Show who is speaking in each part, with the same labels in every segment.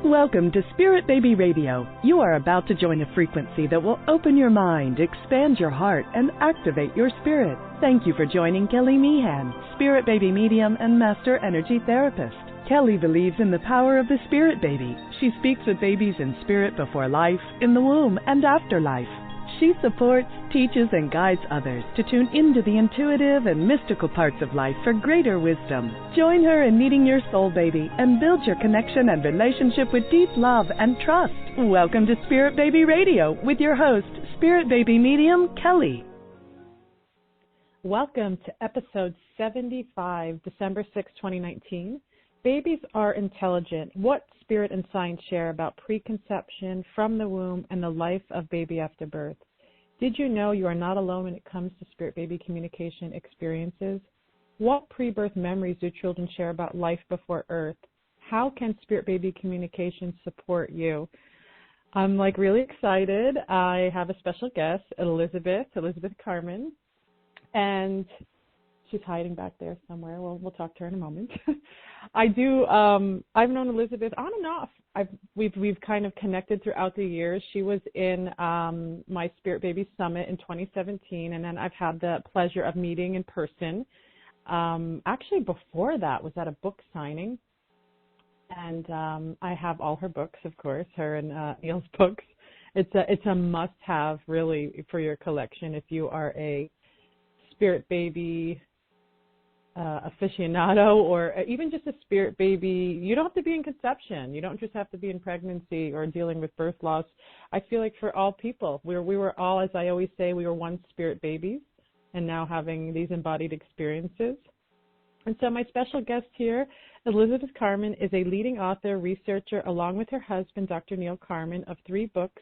Speaker 1: Welcome to Spirit Baby Radio. You are about to join a frequency that will open your mind, expand your heart, and activate your spirit. Thank you for joining Kelly Meehan, Spirit Baby Medium and Master Energy Therapist. Kelly believes in the power of the Spirit Baby. She speaks with babies in spirit before life, in the womb, and after life. She supports, teaches, and guides others to tune into the intuitive and mystical parts of life for greater wisdom. Join her in meeting your soul baby and build your connection and relationship with deep love and trust. Welcome to Spirit Baby Radio with your host, Spirit Baby Medium, Kelly.
Speaker 2: Welcome to episode 75, December 6, 2019. Babies are intelligent. What spirit and science share about preconception, from the womb, and the life of baby after birth? Did you know you are not alone when it comes to spirit baby communication experiences? What pre-birth memories do children share about life before Earth? How can spirit baby communication support you? I'm really excited. I have a special guest, Elizabeth Carmen, and she's hiding back there somewhere. We'll talk to her in a moment. I've known Elizabeth on and off. We've kind of connected throughout the years. She was in my Spirit Baby Summit in 2017, and then I've had the pleasure of meeting in person. Actually, before that was at a book signing, and I have all her books, of course, her and Neil's books. It's a must-have, really, for your collection if you are a Spirit Baby aficionado, or even just a spirit baby. You don't have to be in conception. You don't just have to be in pregnancy or dealing with birth loss. I feel like for all people, we were all, as I always say, we were once spirit babies and now having these embodied experiences. And so my special guest here, Elizabeth Carmen, is a leading author, researcher, along with her husband, Dr. Neil Carmen, of 3 books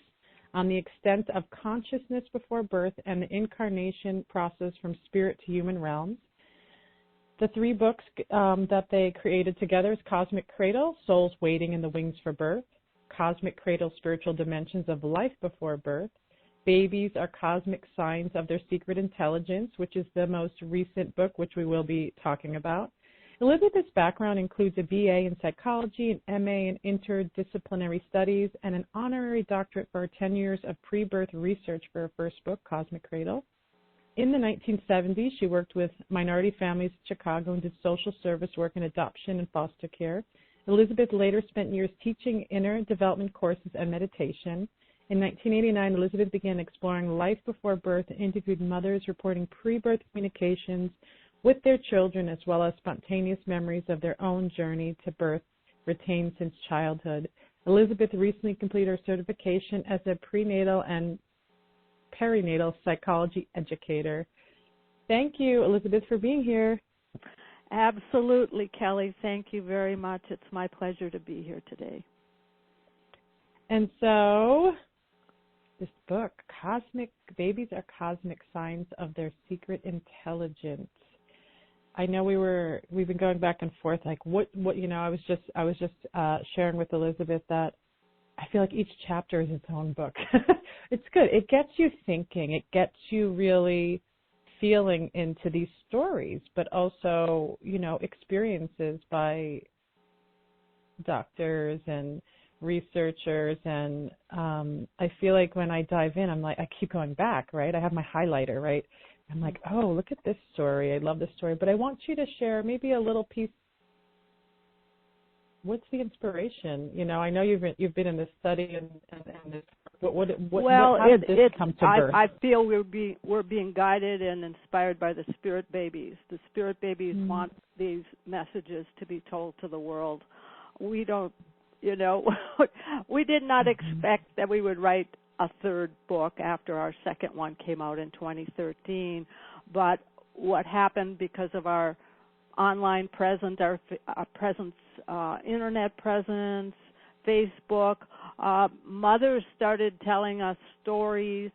Speaker 2: on the extent of consciousness before birth and the incarnation process from spirit to human realms. The 3 books that they created together is Cosmic Cradle, Souls Waiting in the Wings for Birth, Cosmic Cradle, Spiritual Dimensions of Life Before Birth, Babies Are Cosmic Signs of Their Secret Intelligence, which is the most recent book, which we will be talking about. Elizabeth's background includes a BA in psychology, an MA in interdisciplinary studies, and an honorary doctorate for her 10 years of pre-birth research for her first book, Cosmic Cradle. In the 1970s, she worked with minority families in Chicago and did social service work in adoption and foster care. Elizabeth later spent years teaching inner development courses and meditation. In 1989, Elizabeth began exploring life before birth and interviewed mothers reporting pre-birth communications with their children, as well as spontaneous memories of their own journey to birth retained since childhood. Elizabeth recently completed her certification as a prenatal and perinatal psychology educator. Thank you, Elizabeth, for being here.
Speaker 3: Absolutely, Kelly. Thank you very much. It's my pleasure to be here today.
Speaker 2: And so, this book, Babies Are Cosmic Signs of Their Secret Intelligence. I know we've been going back and forth, I was just sharing with Elizabeth that I feel like each chapter is its own book. It's good. It gets you thinking. It gets you really feeling into these stories, but also, experiences by doctors and researchers. And I feel like when I dive in, I keep going back, right? I have my highlighter, right? I'm like, oh, look at this story. I love this story. But I want you to share maybe a little piece. What's the inspiration? I know you've been in this study and this. How did this come to birth?
Speaker 3: I feel we're being guided and inspired by the spirit babies. The spirit babies want these messages to be told to the world. We don't, we did not expect that we would write a 3rd book after our 2nd one came out in 2013. But what happened because of our online presence, our presence, internet presence, Facebook, mothers started telling us stories,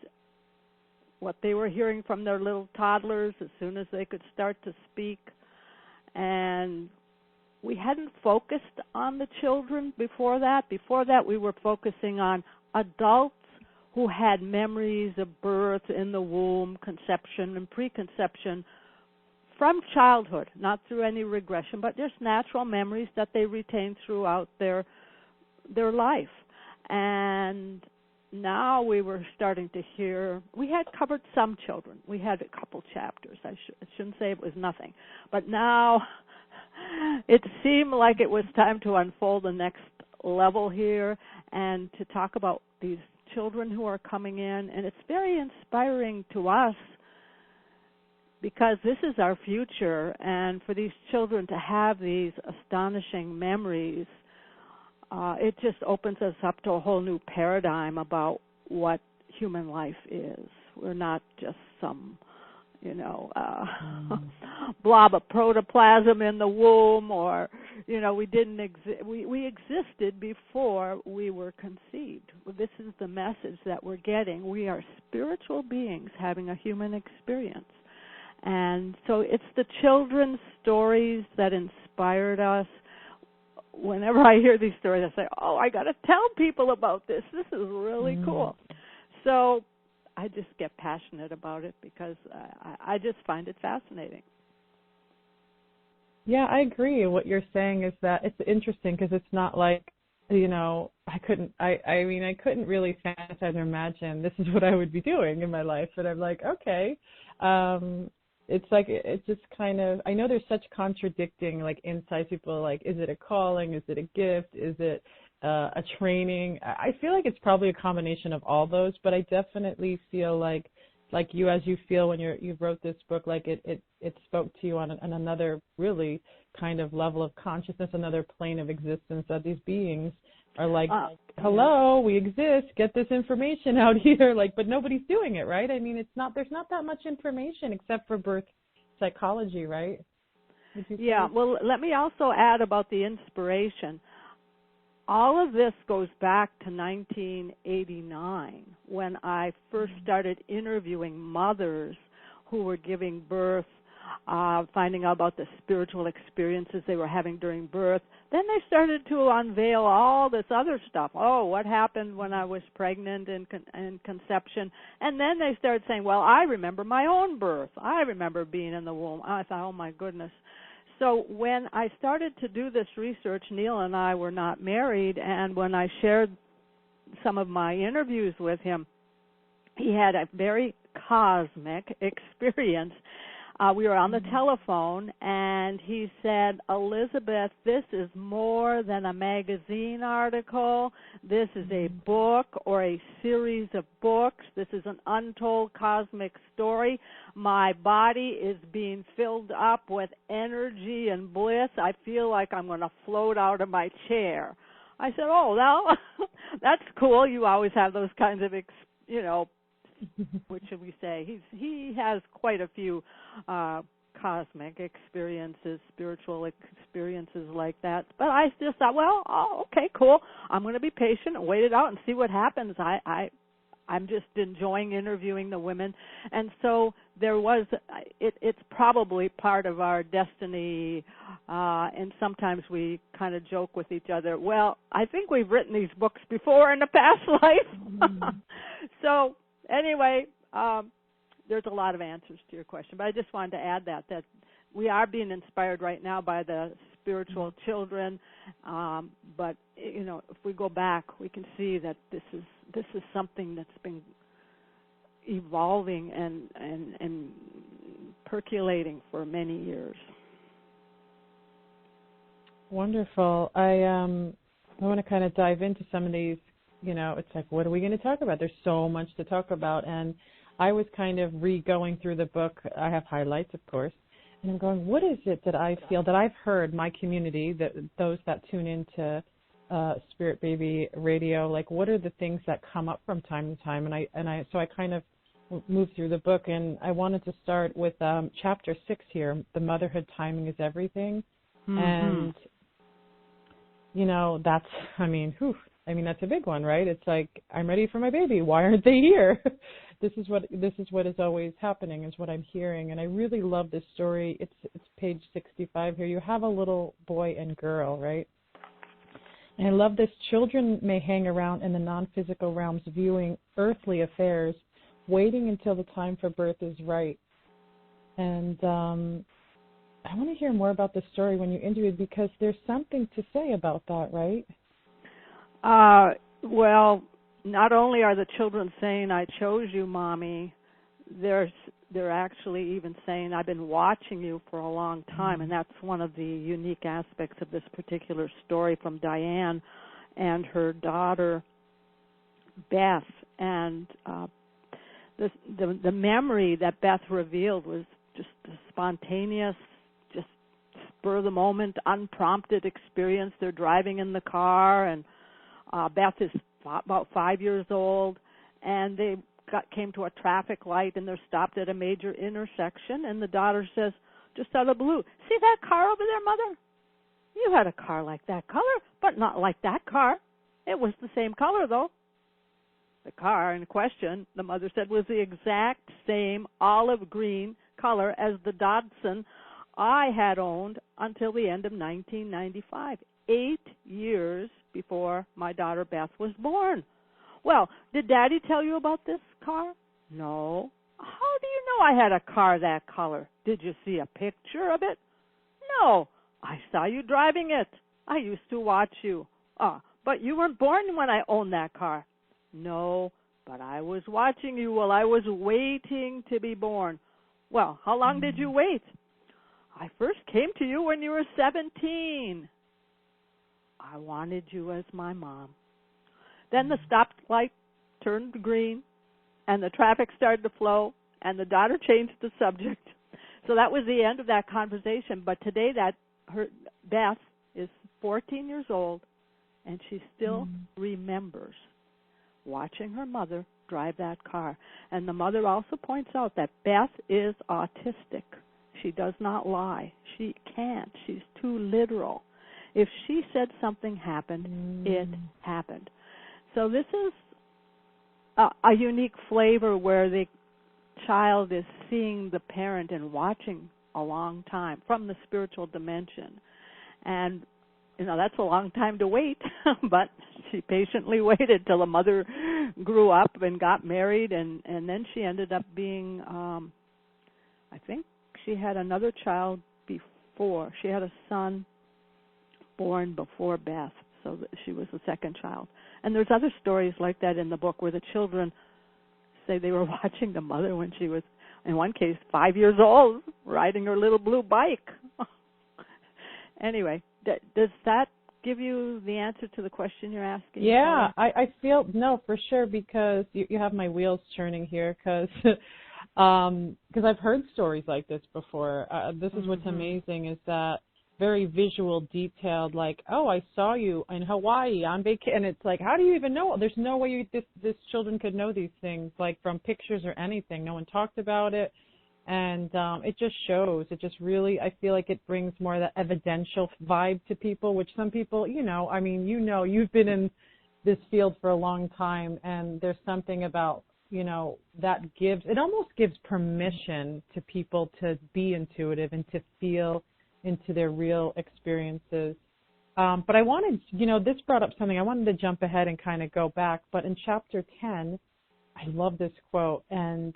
Speaker 3: what they were hearing from their little toddlers as soon as they could start to speak. And we hadn't focused on the children before that. Before that, we were focusing on adults who had memories of birth in the womb, conception and preconception from childhood, not through any regression, but just natural memories that they retain throughout their their life. And now we were starting to hear, we had covered some children. We had a couple chapters. I shouldn't say it was nothing. But now it seemed like it was time to unfold the next level here and to talk about these children who are coming in. And it's very inspiring to us because this is our future. And for these children to have these astonishing memories, it just opens us up to a whole new paradigm about what human life is. We're not just some, blob of protoplasm in the womb, or, we didn't exist. We existed before we were conceived. This is the message that we're getting. We are spiritual beings having a human experience. And so it's the children's stories that inspired us. Whenever I hear these stories, I say, oh, I got to tell people about this. This is really cool. So I just get passionate about it because I just find it fascinating.
Speaker 2: Yeah, I agree. What you're saying is that it's interesting because it's not like, I couldn't really fantasize or imagine this is what I would be doing in my life. But I'm like, okay. It's like, it's just kind of, I know there's such contradicting, like, insights. People like, is it a calling? Is it a gift? Is it a training? I feel like it's probably a combination of all those, but I definitely feel like you, as you feel when you wrote this book, like it spoke to you on another really kind of level of consciousness, another plane of existence, that these beings are like, hello, we exist, get this information out here, but nobody's doing it, right? I mean, there's not that much information except for birth psychology, right?
Speaker 3: Yeah, well, let me also add about the inspiration. All of this goes back to 1989 when I first started interviewing mothers who were giving birth, finding out about the spiritual experiences they were having during birth. Then they started to unveil all this other stuff. Oh, what happened when I was pregnant and conception? And then they started saying, well, I remember my own birth. I remember being in the womb. I thought, oh, my goodness. So when I started to do this research, Neil and I were not married, and when I shared some of my interviews with him, he had a very cosmic experience. We were on the telephone, and he said, Elizabeth, this is more than a magazine article. This is a book or a series of books. This is an untold cosmic story. My body is being filled up with energy and bliss. I feel like I'm going to float out of my chair. I said, oh, well, that's cool. You always have those kinds of, what should we say? He has quite a few cosmic experiences, spiritual experiences like that. But I just thought, well, okay, cool. I'm going to be patient and wait it out and see what happens. I'm just enjoying interviewing the women, and so there was. It's probably part of our destiny, and sometimes we kind of joke with each other. Well, I think we've written these books before in a past life. So. Anyway, there's a lot of answers to your question, but I just wanted to add that we are being inspired right now by the spiritual children. But if we go back, we can see that this is something that's been evolving and percolating for many years.
Speaker 2: Wonderful. I want to kind of dive into some of these. It's like, what are we going to talk about? There's so much to talk about. And I was kind of going through the book. I have highlights, of course. And I'm going, what is it that I feel that I've heard my community, that those that tune into Spirit Baby Radio, like what are the things that come up from time to time? So I kind of moved through the book, and I wanted to start with chapter 6 here, The Motherhood Timing is Everything. Mm-hmm. And, that's a big one, right? It's like, I'm ready for my baby. Why aren't they here? This is what is always happening, is what I'm hearing. And I really love this story. It's page 65 here. You have a little boy and girl, right? And I love this. Children may hang around in the non-physical realms viewing earthly affairs, waiting until the time for birth is right. And I want to hear more about the story when you interviewed, because there's something to say about that, right?
Speaker 3: Well, not only are the children saying, I chose you, Mommy, they're actually even saying, I've been watching you for a long time. And that's one of the unique aspects of this particular story from Diane and her daughter, Beth. And the memory that Beth revealed was just a spontaneous, just spur of the moment, unprompted experience. They're driving in the car, and Beth is about 5 years old, and they came to a traffic light, and they're stopped at a major intersection, and the daughter says, just out of the blue, see that car over there, Mother? You had a car like that color, but not like that car. It was the same color, though. The car in question, the mother said, was the exact same olive green color as the Datsun I had owned until the end of 1995, 8 years before my daughter Beth was born. Well, did Daddy tell you about this car? No. How do you know I had a car that color? Did you see a picture of it? No. I saw you driving it. I used to watch you. But you weren't born when I owned that car. No, but I was watching you while I was waiting to be born. Well, how long did you wait? I first came to you when you were 17. I wanted you as my mom. Then the stoplight turned green, and the traffic started to flow, and the daughter changed the subject. So that was the end of that conversation. But today, Beth is 14 years old, and she still remembers watching her mother drive that car. And the mother also points out that Beth is autistic. She does not lie. She can't. She's too literal. If she said something happened, it happened. So this is a unique flavor where the child is seeing the parent and watching a long time from the spiritual dimension. And that's a long time to wait, but she patiently waited till the mother grew up and got married, and then she ended up being, I think she had another child before. She had a son born before Beth, so she was the second child. And there's other stories like that in the book where the children say they were watching the mother when she was, in one case, 5 years old, riding her little blue bike. Anyway, does that give you the answer to the question you're asking?
Speaker 2: Yeah, I feel, no, for sure, because you have my wheels churning here, because I've heard stories like this before. This is what's amazing, is that very visual, detailed, like, oh, I saw you in Hawaii on vacation. And it's like, how do you even know? There's no way this children could know these things, like from pictures or anything. No one talked about it. And it just shows. It just really, I feel like it brings more of that evidential vibe to people, which some people, you've been in this field for a long time, and there's something about, that it almost gives permission to people to be intuitive and to feel into their real experiences. But I wanted, this brought up something. I wanted to jump ahead and kind of go back. But in chapter 10, I love this quote, and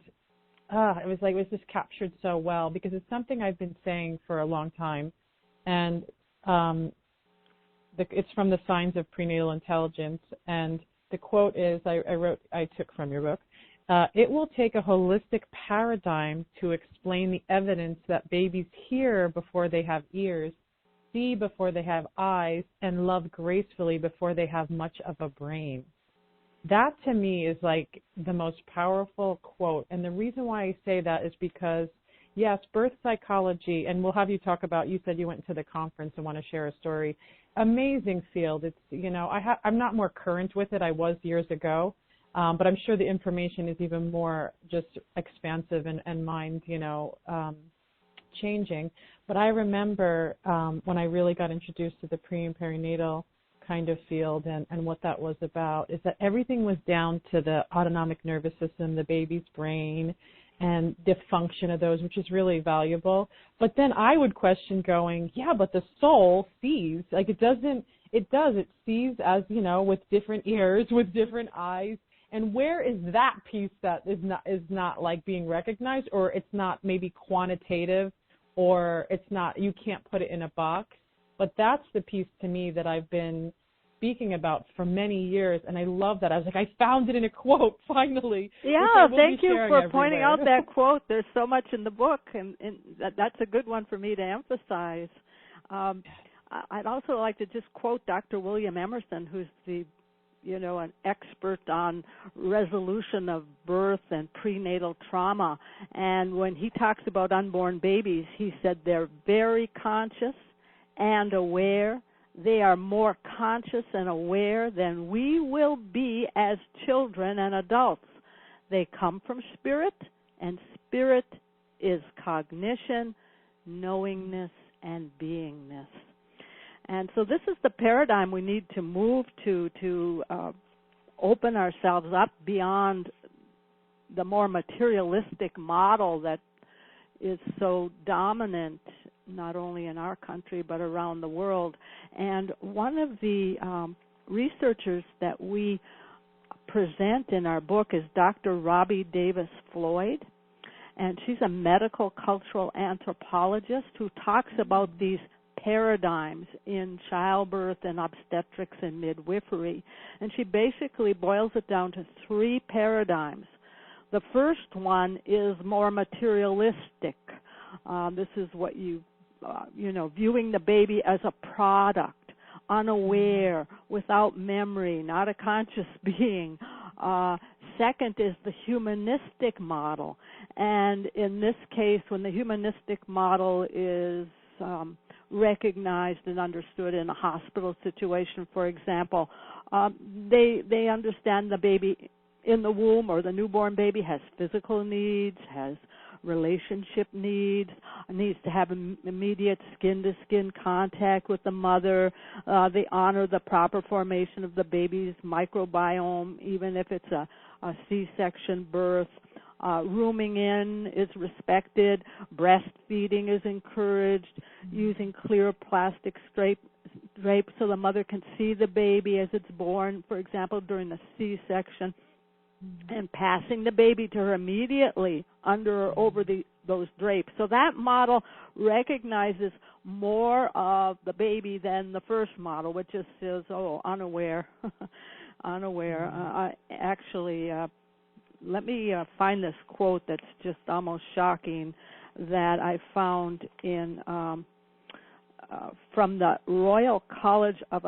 Speaker 2: it was just captured so well, because it's something I've been saying for a long time. And it's from the Signs of Prenatal Intelligence. And the quote is, I took from your book, it will take a holistic paradigm to explain the evidence that babies hear before they have ears, see before they have eyes, and love gracefully before they have much of a brain. That, to me, is like the most powerful quote. And the reason why I say that is because, yes, birth psychology, and we'll have you talk about, you said you went to the conference and want to share a story. Amazing field. It's, I'm not more current with it. I was years ago. But I'm sure the information is even more just expansive and mind, changing. But I remember when I really got introduced to the pre and perinatal kind of field and what that was about, is that everything was down to the autonomic nervous system, the baby's brain, and the function of those, which is really valuable. But then I would question going, yeah, but the soul sees, like it sees as, with different ears, with different eyes. And where is that piece that is not like being recognized, or it's not maybe quantitative, or it's not, you can't put it in a box? But that's the piece to me that I've been speaking about for many years, and I love that. I was like, I found it in a quote finally.
Speaker 3: Yeah, thank you for pointing out that quote. There's so much in the book, and that's a good one for me to emphasize. I'd also like to just quote Dr. William Emerson, who's an expert on resolution of birth and prenatal trauma. And when he talks about unborn babies, he said they're very conscious and aware. They are more conscious and aware than we will be as children and adults. They come from spirit, and spirit is cognition, knowingness, and beingness. And so this is the paradigm we need to move to open ourselves up beyond the more materialistic model that is so dominant not only in our country but around the world. And one of the researchers that we present in our book is Dr. Robbie Davis Floyd, and she's a medical cultural anthropologist who talks about these paradigms in childbirth and obstetrics and midwifery. And she basically boils it down to 3 paradigms. The first one is more materialistic. This is what viewing the baby as a product, unaware, without memory, not a conscious being. Second is the humanistic model. And in this case, when the humanistic model is recognized and understood in a hospital situation, for example, they understand the baby in the womb or the newborn baby has physical needs, has relationship needs to have immediate skin-to-skin contact with the mother. They honor the proper formation of the baby's microbiome, even if it's a C-section birth. Rooming in is respected. Breastfeeding is encouraged. Using clear plastic drapes so the mother can see the baby as it's born, for example, during the C-section. And passing the baby to her immediately under or over those drapes. So that model recognizes more of the baby than the first model, which just says, unaware. Unaware. Let me find this quote that's just almost shocking that I found in from the Royal College of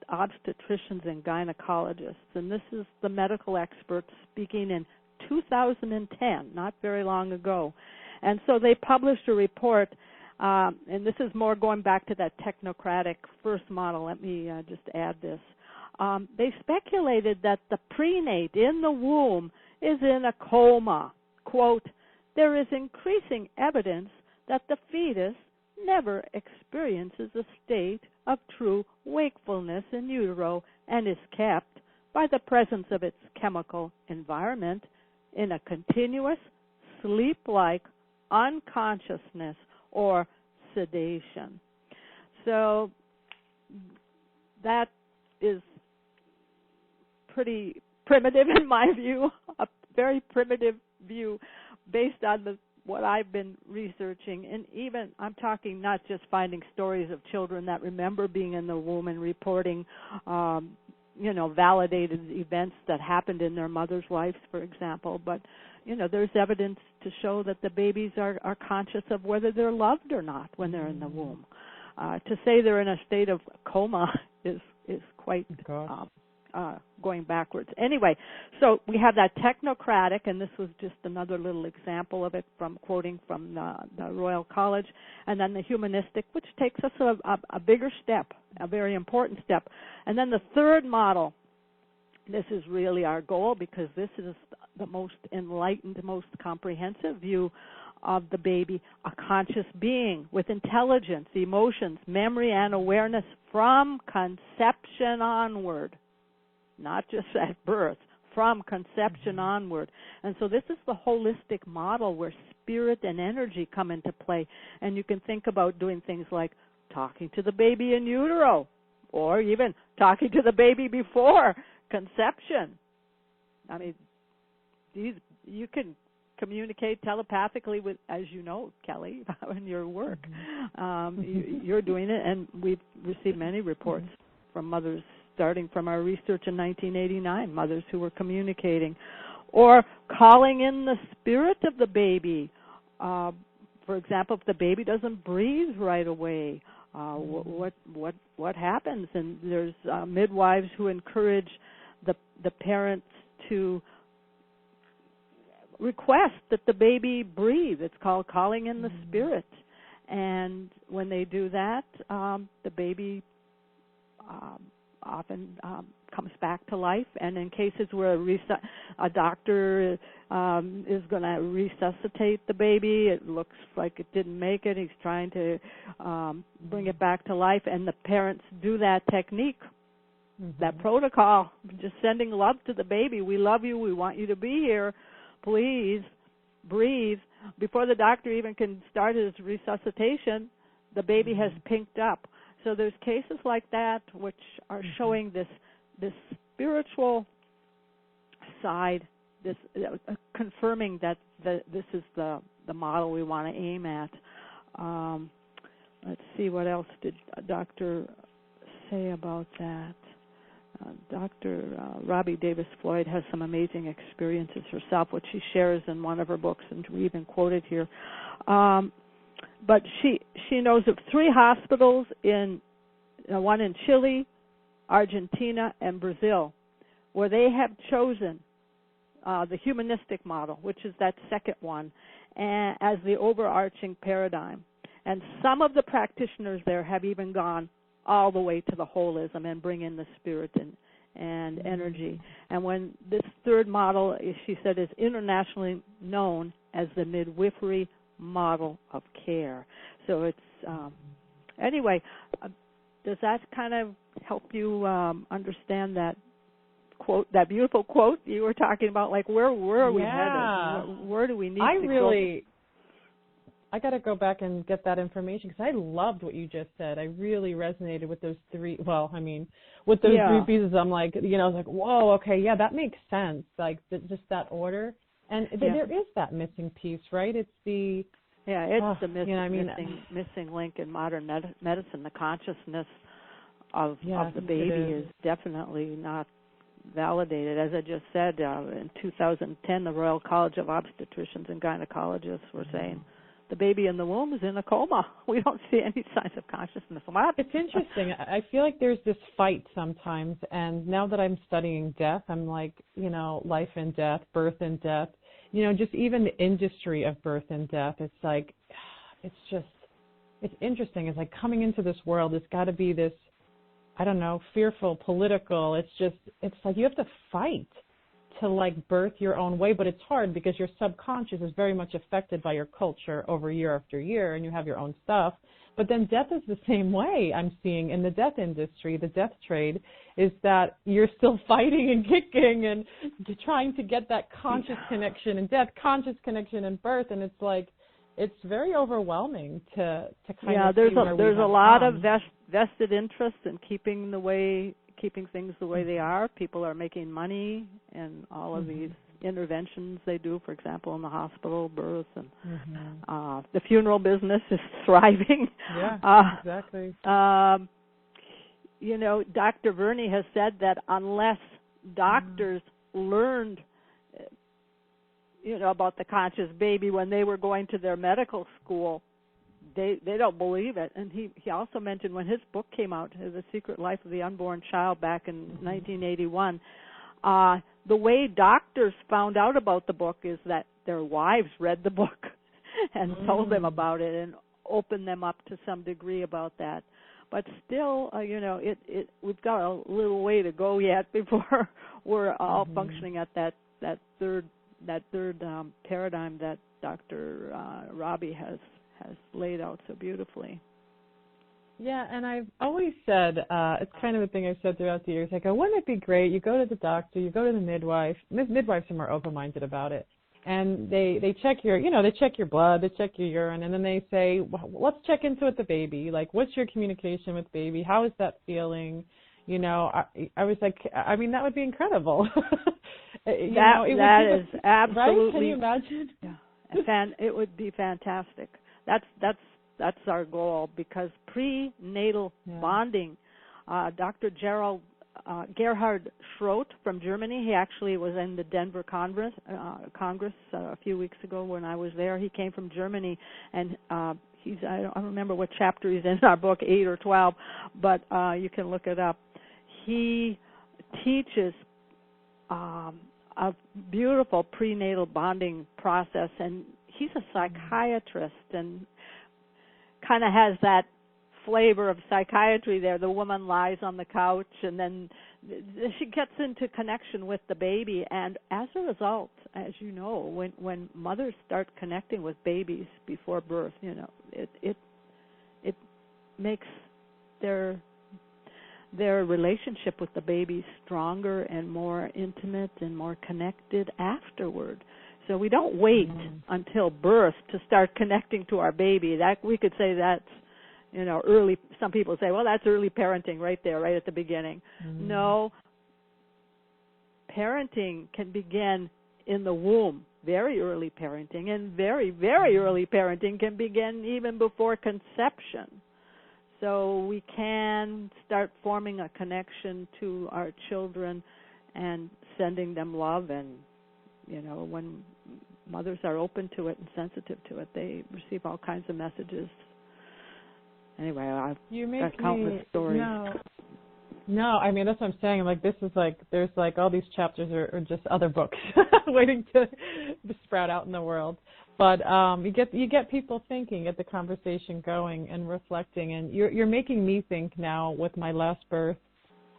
Speaker 3: Obstetricians and Gynecologists, and this is the medical expert speaking in 2010, not very long ago. And so they published a report, and this is more going back to that technocratic first model. Let me just add this. They speculated that the prenate in the womb is in a coma. Quote, there is increasing evidence that the fetus never experiences a state of true wakefulness in utero and is kept by the presence of its chemical environment in a continuous sleep-like unconsciousness or sedation. So that is pretty primitive in my view, a very primitive view based on what I've been researching. And even I'm talking not just finding stories of children that remember being in the womb and reporting validated events that happened in their mother's lives, for example, but there's evidence to show that the babies are conscious of whether they're loved or not when they're in the womb. To say they're in a state of coma is quite going backwards. Anyway, so we have that technocratic, and this was just another little example of it from quoting from the Royal College, and then the humanistic, which takes us a bigger step, a very important step. And then the third model, this is really our goal because this is the most enlightened, most comprehensive view of the baby, a conscious being with intelligence, emotions, memory, and awareness from conception onward. Not just at birth, from conception onward. And so this is the holistic model where spirit and energy come into play. And you can think about doing things like talking to the baby in utero, or even talking to the baby before conception. I mean, you can communicate telepathically with, as you know, Kelly, in your work. You're doing it, and we've received many reports from mothers starting from our research in 1989, mothers who were communicating. Or calling in the spirit of the baby. For example, if the baby doesn't breathe right away, what happens? And there's midwives who encourage the parents to request that the baby breathe. It's called calling in the spirit. And when they do that, the baby often comes back to life. And in cases where a doctor is going to resuscitate the baby, it looks like it didn't make it, he's trying to bring it back to life, and the parents do that technique, that protocol, just sending love to the baby. We love you. We want you to be here. Please breathe. Before the doctor even can start his resuscitation, the baby has pinked up. So there's cases like that which are showing this spiritual side, this confirming that this is the model we want to aim at. Let's see, what else did Dr. say about that? Dr. Robbie Davis Floyd has some amazing experiences herself, which she shares in one of her books, and we even quoted here. But she knows of 3 hospitals one in Chile, Argentina, and Brazil, where they have chosen the humanistic model, which is that second one, as the overarching paradigm. And some of the practitioners there have even gone all the way to the holism and bring in the spirit and energy. And when this third model, she said, is internationally known as the midwifery model of care. So it's anyway. Does that kind of help you understand that quote, that beautiful quote you were talking about? Like, where are we headed? Where do we need to go?
Speaker 2: I got to go back and get that information, because I loved what you just said. I really resonated with those 3. Well, I mean, with those 3 pieces. I'm like, I was like, whoa, okay, yeah, that makes sense. Like just that order, and there is that missing piece, right? It's the
Speaker 3: the missing link in modern medicine. The consciousness of the baby is definitely not validated. As I just said, in 2010, the Royal College of Obstetricians and Gynecologists were saying the baby in the womb is in a coma. We don't see any signs of consciousness.
Speaker 2: It's interesting. I feel like there's this fight sometimes, and now that I'm studying death, I'm like, life and death, birth and death, just even the industry of birth and death. It's like, it's interesting. It's like coming into this world, it's got to be this, I don't know, fearful, political. It's like you have to fight to like birth your own way, but it's hard because your subconscious is very much affected by your culture over year after year, and you have your own stuff. But then death is the same way. I'm seeing in the death industry, the death trade, is that you're still fighting and kicking and trying to get that conscious connection in death, conscious connection in birth, and it's like, it's very overwhelming to kind of see where
Speaker 3: there's a lot of vested interest in keeping things the way they are. People are making money in all of these interventions they do, for example, in the hospital, birth, and the funeral business is thriving.
Speaker 2: Yeah, exactly.
Speaker 3: Dr. Verney has said that unless doctors learned about the conscious baby when they were going to their medical school, they don't believe it. And he also mentioned when his book came out, The Secret Life of the Unborn Child, back in 1981, the way doctors found out about the book is that their wives read the book and told them about it and opened them up to some degree about that. But still, we've got a little way to go yet before we're all functioning at that third paradigm that Dr. Robbie has laid out so beautifully.
Speaker 2: Yeah, and I've always said, it's kind of a thing I've said throughout the years, I go, wouldn't it be great? You go to the doctor, you go to the midwife. Midwives are more open-minded about it. And they check they check your blood, they check your urine, and then they say, well, let's check into it the baby. Like, what's your communication with baby? How is that feeling? I was like, I mean, that would be incredible.
Speaker 3: That is absolutely.
Speaker 2: Right? Can you imagine?
Speaker 3: Yeah. It would be fantastic. That's our goal, because prenatal bonding. Dr. Gerald Gerhard Schroth from Germany. He actually was in the Denver Congress a few weeks ago when I was there. He came from Germany, and I don't remember what chapter he's in our book, 8 or 12, but you can look it up. He teaches a beautiful prenatal bonding process, and he's a psychiatrist and kind of has that flavor of psychiatry there. The woman lies on the couch, and then she gets into connection with the baby, and as a result, as you know, when mothers start connecting with babies before birth, you know, it makes their relationship with the baby stronger and more intimate and more connected afterward. So we don't wait until birth to start connecting to our baby. That we could say that's, you know, early. Some people say, well, that's early parenting right there, right at the beginning. No, parenting can begin in the womb, very early parenting, and very, very early parenting can begin even before conception. So we can start forming a connection to our children and sending them love, and, you know, when mothers are open to it and sensitive to it, they receive all kinds of messages. Anyway, I've got countless stories.
Speaker 2: No, I mean, that's what I'm saying. Like, this is like, there's like all these chapters are just other books waiting to sprout out in the world. But you get people thinking, get the conversation going and reflecting. And you're making me think now with my last birth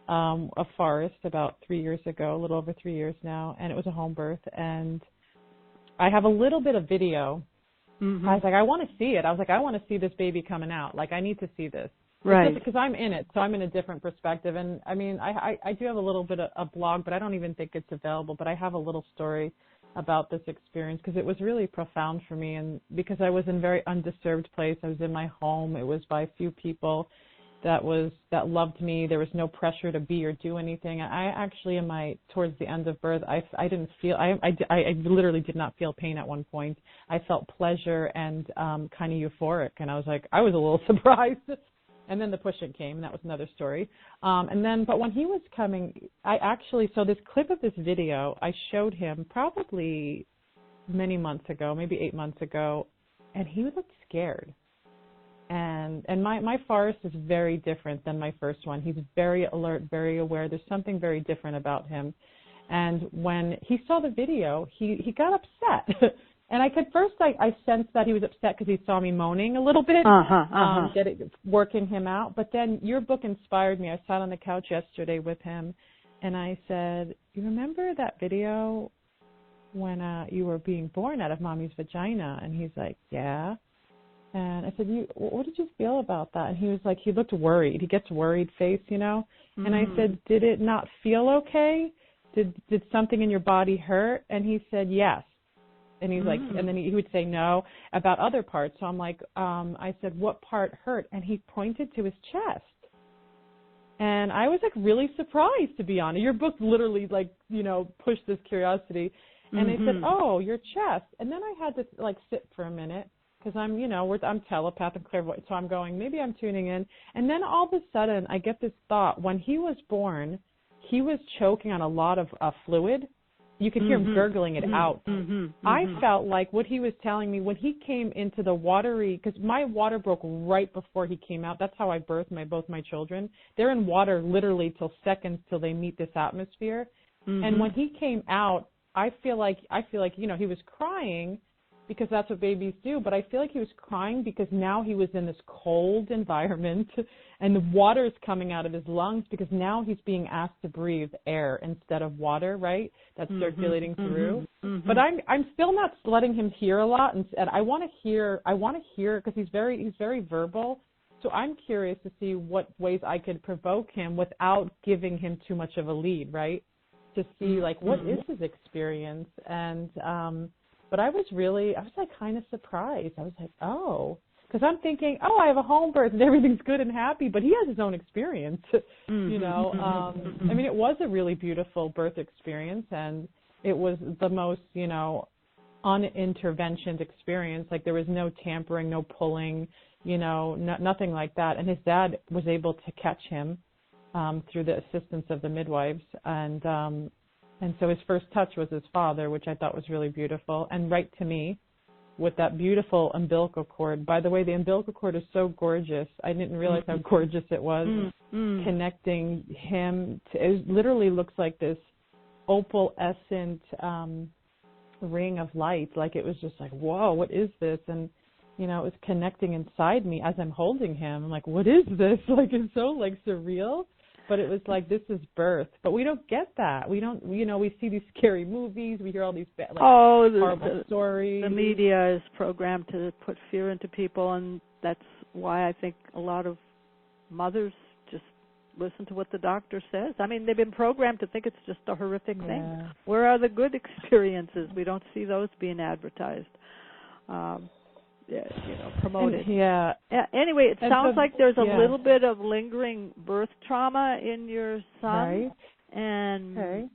Speaker 2: of Forrest about 3 years ago, a little over 3 years now, and it was a home birth. And I have a little bit of video. I was like, I want to see it. I was like, I want to see this baby coming out. Like, I need to see this. Right. Because I'm in it, so I'm in a different perspective. And, I mean, I do have a little bit of a blog, but I don't even think it's available. But I have a little story about this experience because it was really profound for me. And because I was in a very undisturbed place. I was in my home. It was by a few people that loved me. There was no pressure to be or do anything. I actually, towards the end of birth, I didn't feel, I literally did not feel pain at one point. I felt pleasure and kind of euphoric. And I was like, I was a little surprised. And then the pushing came, and that was another story. But when he was coming, so this clip of this video, I showed him probably many months ago, maybe 8 months ago, and he looked scared. And my Forrest is very different than my first one. He's very alert, very aware. There's something very different about him. And when he saw the video, he got upset. And I sensed that he was upset because he saw me moaning a little bit, working him out. But then your book inspired me. I sat on the couch yesterday with him, and I said, you remember that video when you were being born out of mommy's vagina? And he's like, yeah. And I said, what did you feel about that? And he was like, he looked worried. He gets worried face, you know. And I said, did it not feel okay? Did something in your body hurt? And he said, yes. And he's like, and then he would say no about other parts. So I'm like, I said, what part hurt? And he pointed to his chest. And I was like really surprised, to be honest. Your book literally pushed this curiosity. And they said, oh, your chest. And then I had to sit for a minute because I'm telepath and clairvoyant. So I'm going, maybe I'm tuning in. And then all of a sudden I get this thought. When he was born, he was choking on a lot of fluid. You could hear him gurgling it out. I felt like what he was telling me when he came into the watery, because my water broke right before he came out. That's how I birthed both my children. They're in water literally till seconds till they meet this atmosphere. And when he came out, I feel like he was crying because that's what babies do. But I feel like he was crying because now he was in this cold environment and the water is coming out of his lungs because now he's being asked to breathe air instead of water, right? That's circulating through. But I'm still not letting him hear a lot, and I want to hear because he's very verbal. So I'm curious to see what ways I could provoke him without giving him too much of a lead, right? To see what is his experience. And but I was kind of surprised. I was like, oh, because I'm thinking, oh, I have a home birth and everything's good and happy, but he has his own experience, you know. I mean, it was a really beautiful birth experience, and it was the most, uninterventioned experience. Like, there was no tampering, no pulling, nothing like that. And his dad was able to catch him through the assistance of the midwives. And so his first touch was his father, which I thought was really beautiful, and right to me with that beautiful umbilical cord. By the way, the umbilical cord is so gorgeous. I didn't realize how gorgeous it was, connecting him to, it literally looks like this opalescent ring of light. Like it was just like, whoa, what is this? And it was connecting inside me as I'm holding him. I'm like, what is this? Like, it's so like surreal. But it was like, this is birth. But we don't get that. We don't, we see these scary movies. We hear all these horrible stories.
Speaker 3: The media is programmed to put fear into people, and that's why I think a lot of mothers just listen to what the doctor says. I mean, they've been programmed to think it's just a horrific thing. Where are the good experiences? We don't see those being advertised. Promoted. Anyway, it sounds like there's a little bit of lingering birth trauma in your son.
Speaker 2: Right.
Speaker 3: And,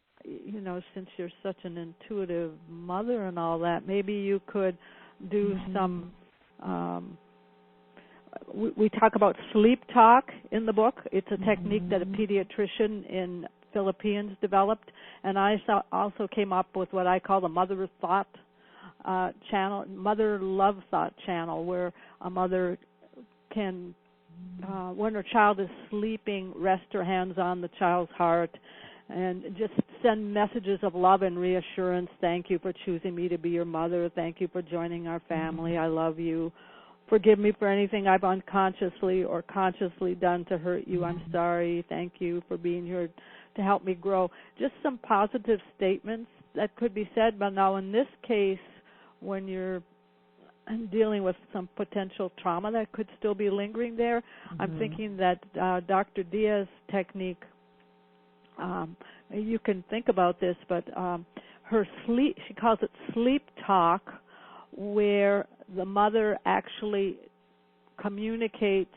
Speaker 3: since you're such an intuitive mother and all that, maybe you could do some, we talk about sleep talk in the book. It's a technique that a pediatrician in Philippines developed. And I also came up with what I call the mother thought channel, mother love thought channel, where a mother can, when her child is sleeping, rest her hands on the child's heart and just send messages of love and reassurance. Thank you for choosing me to be your mother. Thank you for joining our family. I love you. Forgive me for anything I've unconsciously or consciously done to hurt you. I'm sorry. Thank you for being here to help me grow. Just some positive statements that could be said. But now in this case, when you're dealing with some potential trauma that could still be lingering there, I'm thinking that Dr. Diaz's technique, you can think about this, but her sleep, she calls it sleep talk, where the mother actually communicates,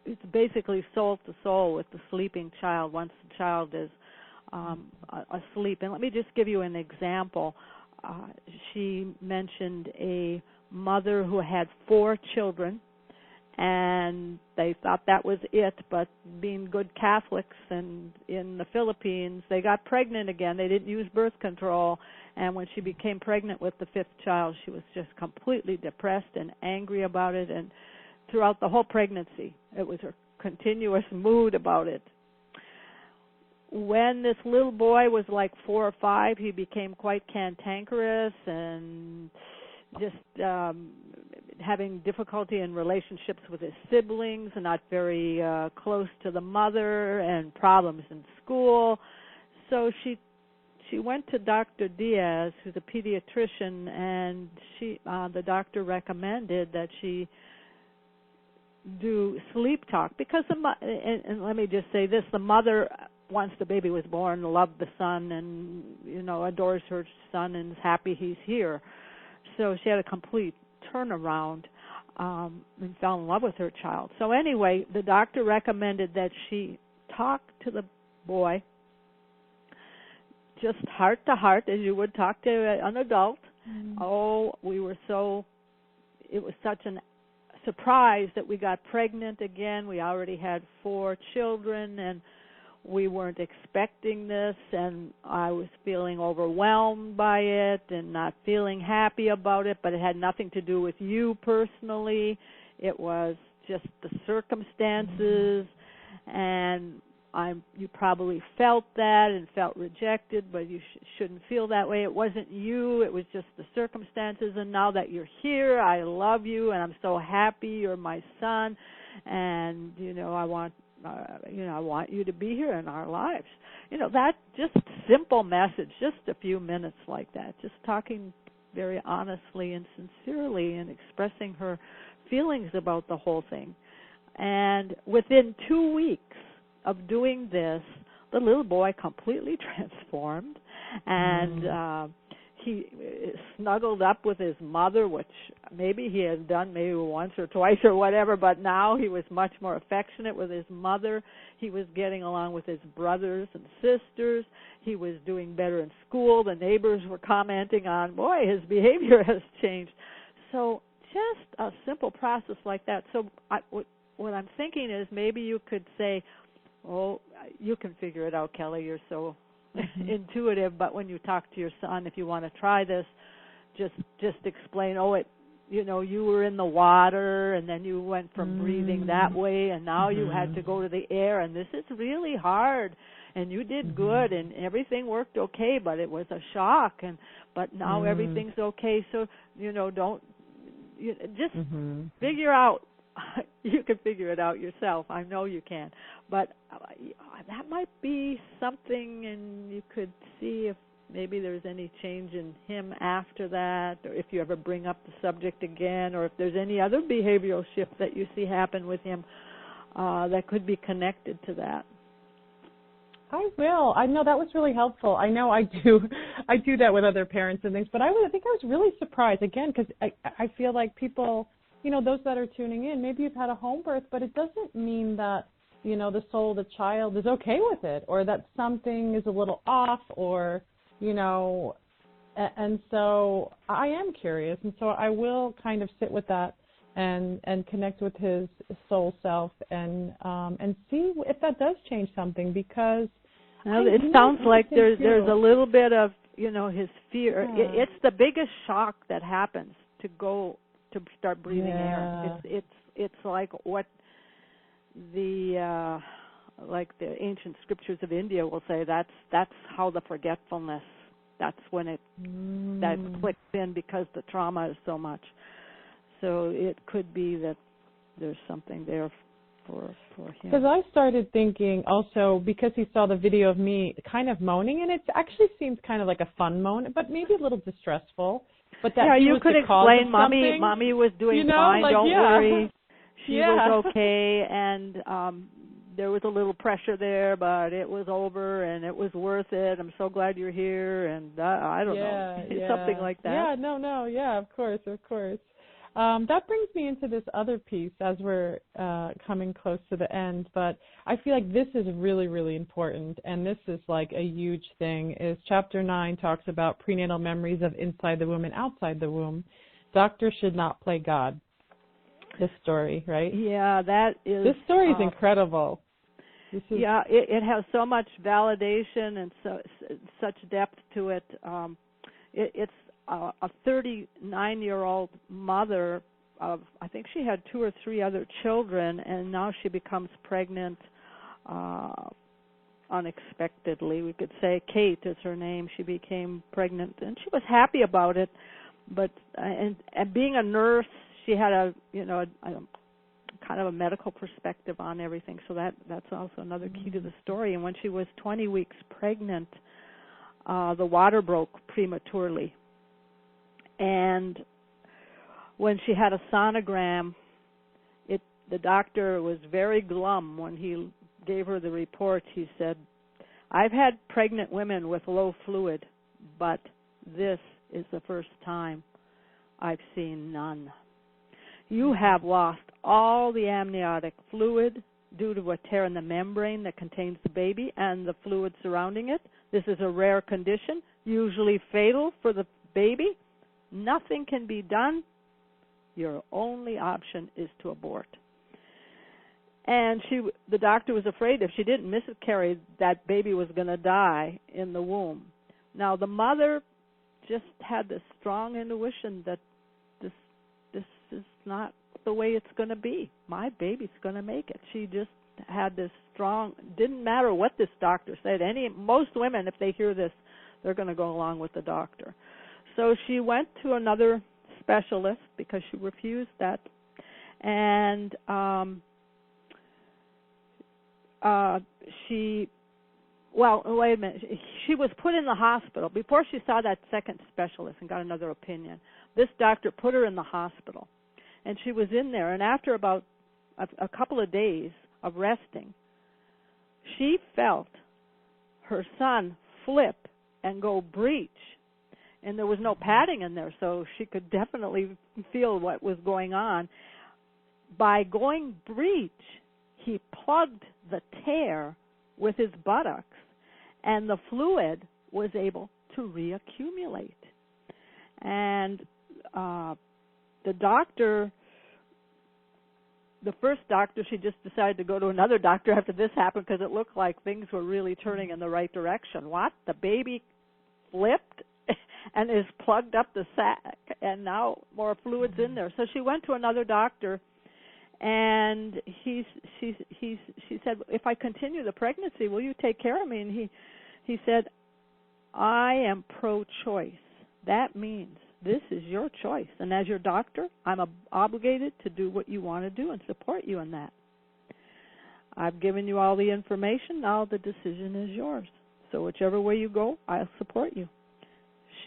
Speaker 3: it's basically soul to soul with the sleeping child once the child is asleep. And let me just give you an example. She mentioned a mother who had 4 children, and they thought that was it, but being good Catholics and in the Philippines, they got pregnant again. They didn't use birth control, and when she became pregnant with the 5th child, she was just completely depressed and angry about it, and throughout the whole pregnancy, it was her continuous mood about it. When this little boy was like 4 or 5, he became quite cantankerous and just having difficulty in relationships with his siblings and not very close to the mother and problems in school. So she went to Dr. Diaz, who's a pediatrician, and the doctor recommended that she do sleep talk because and let me just say this, the mother, once the baby was born, loved the son and, adores her son and is happy he's here. So she had a complete turnaround and fell in love with her child. So anyway, the doctor recommended that she talk to the boy just heart to heart as you would talk to an adult. It was such a surprise that we got pregnant again. We already had 4 children, and we weren't expecting this, and I was feeling overwhelmed by it and not feeling happy about it, but it had nothing to do with you personally. It was just the circumstances, and you probably felt that and felt rejected, but you shouldn't feel that way. It wasn't you. It was just the circumstances, and now that you're here, I love you, and I'm so happy you're my son, and, I want you to be here in our lives. That just simple message, just a few minutes like that, just talking very honestly and sincerely and expressing her feelings about the whole thing. And within 2 weeks of doing this, the little boy completely transformed, and he snuggled up with his mother, which maybe he had done maybe once or twice or whatever, but now he was much more affectionate with his mother. He was getting along with his brothers and sisters. He was doing better in school. The neighbors were commenting on, boy, his behavior has changed. So just a simple process like that. So what I'm thinking is maybe you could say, Oh, you can figure it out, Kelly. You're so intuitive. But when you talk to your son, if you want to try this, just explain. Oh, you were in the water, and then you went from breathing that way, and now you had to go to the air, and this is really hard. And you did good, and everything worked okay, but it was a shock. But now everything's okay. So just figure out. You can figure it out yourself. I know you can. But that might be something, and you could see if maybe there's any change in him after that, or if you ever bring up the subject again, or if there's any other behavioral shift that you see happen with him that could be connected to that.
Speaker 2: I will. I know that was really helpful. I know I do that with other parents and things, but I think I was really surprised, again, because I feel like people, those that are tuning in, maybe you've had a home birth, but it doesn't mean that, the soul of the child is okay with it, or that something is a little off, or, and so I am curious, and so I will kind of sit with that and connect with his soul self and see if that does change something, because
Speaker 3: it sounds like there's a little bit of his fear. It's the biggest shock that happens to start breathing air. It's like what the ancient scriptures of India will say. That's how the forgetfulness. That's when that clicks in, because the trauma is so much. So it could be that there's something there for him.
Speaker 2: Because I started thinking also, because he saw the video of me kind of moaning, and it actually seems kind of like a fun moan, but maybe a little distressful. But that
Speaker 3: you could explain, Mommy was doing fine. Don't worry, she was okay, and there was a little pressure there, but it was over, and it was worth it. I'm so glad you're here, and I don't know, something like that.
Speaker 2: Of course. That brings me into this other piece as we're coming close to the end, but I feel like this is really, really important, and this is like a huge thing, is Chapter 9 talks about prenatal memories of inside the womb and outside the womb. Doctors should not play God. This story, right?
Speaker 3: Yeah, that is...
Speaker 2: This story is incredible.
Speaker 3: It has so much validation and such depth to it. It's a 39-year-old mother of, I think she had 2 or 3 other children, and now she becomes pregnant unexpectedly. We could say Kate is her name. She became pregnant, and she was happy about it. But and being a nurse, she had a kind of a medical perspective on everything. So that's also another key to the story. And when she was 20 weeks pregnant, the water broke prematurely. And when she had a sonogram, the doctor was very glum when he gave her the report. He said, "I've had pregnant women with low fluid, but this is the first time I've seen none. You have lost all the amniotic fluid due to a tear in the membrane that contains the baby and the fluid surrounding it. This is a rare condition, usually fatal for the baby. Nothing can be done. Your only option is to abort." And the doctor was afraid if she didn't miscarry, that baby was going to die in the womb. Now, the mother just had this strong intuition that this is not the way it's going to be. My baby's going to make it. She just had this strong, didn't matter what this doctor said. Most women, if they hear this, they're going to go along with the doctor. So she went to another specialist because she refused that. And she was put in the hospital. Before she saw that second specialist and got another opinion, this doctor put her in the hospital. And she was in there. And after about a couple of days of resting, she felt her son flip and go breech. And there was no padding in there, so she could definitely feel what was going on. By going breech, he plugged the tear with his buttocks, and the fluid was able to reaccumulate. And the doctor the first doctor, she just decided to go to another doctor after this happened because it looked like things were really turning in the right direction. What? The baby flipped and is plugged up the sac, and now more fluid's in there. So she went to another doctor, and she said, if I continue the pregnancy, will you take care of me? And he said, I am pro-choice. That means this is your choice. And as your doctor, I'm obligated to do what you want to do and support you in that. I've given you all the information. Now the decision is yours. So whichever way you go, I'll support you.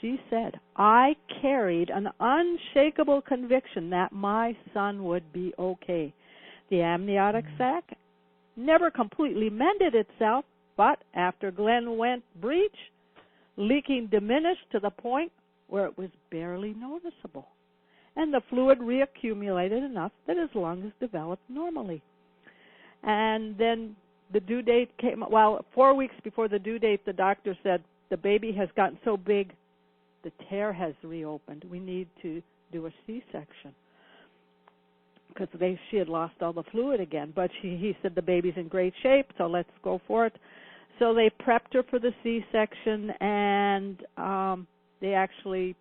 Speaker 3: She said, I carried an unshakable conviction that my son would be okay. The amniotic sac never completely mended itself, but after Glenn went breech, leaking diminished to the point where it was barely noticeable, and the fluid reaccumulated enough that his lungs developed normally. And then the due date came, 4 weeks before the due date, the doctor said, the baby has gotten so big, the tear has reopened. We need to do a C-section. Because she had lost all the fluid again. But he said the baby's in great shape, so let's go for it. So they prepped her for the C-section, and they actually,